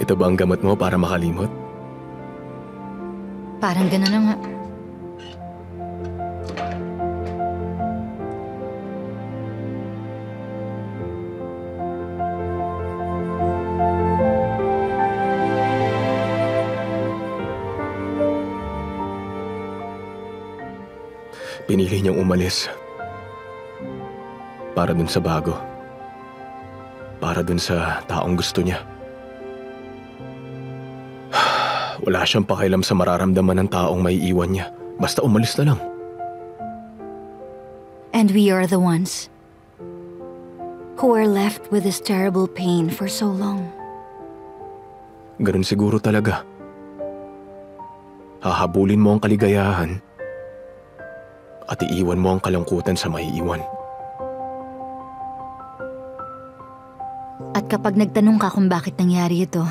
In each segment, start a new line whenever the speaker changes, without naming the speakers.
Ito ba ang gamot mo para makalimot?
Parang gano'n na nga.
Pinili niyang umalis. Para dun sa bago. Para dun sa taong gusto niya. Wala siyang pakialam sa mararamdaman ng taong may iwan niya. Basta umalis na lang.
And we are the ones who are left with this terrible pain for so long.
Ganun siguro talaga. Hahabulin mo ang kaligayahan at iiwan mo ang kalungkutan sa maiiwan.
At kapag nagtanong ka kung bakit nangyari ito,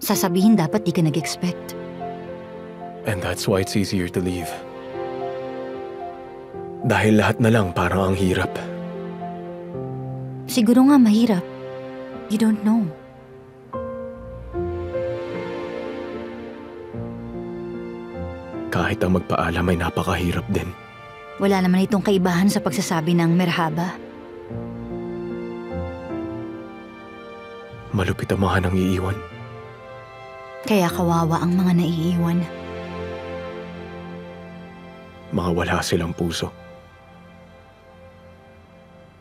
sasabihin dapat di ka nag-expect.
And that's why it's easier to leave. Dahil lahat na lang parang ang hirap.
Siguro nga mahirap. You don't know.
Kahit ang magpaalam ay napakahirap din.
Wala naman itong kaibahan sa pagsasabi ng merhaba.
Malupit ang mga nang iiwan.
Kaya kawawa ang mga naiiwan.
Mga wala silang puso.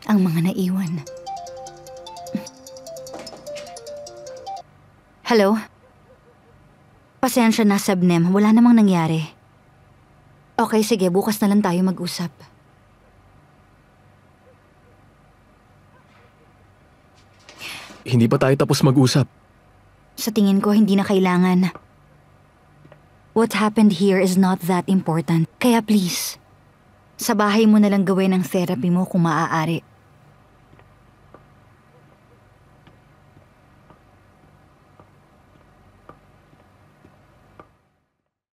Ang mga naiwan. Hello? Pasensya na, Sabnem. Wala namang nangyari. Okay, sige. Bukas na lang tayo mag-usap.
Hindi pa tayo tapos mag-usap.
Sa tingin ko, hindi na kailangan. What happened here is not that important. Kaya please, sa bahay mo na lang gawin ang therapy mo kung maaari.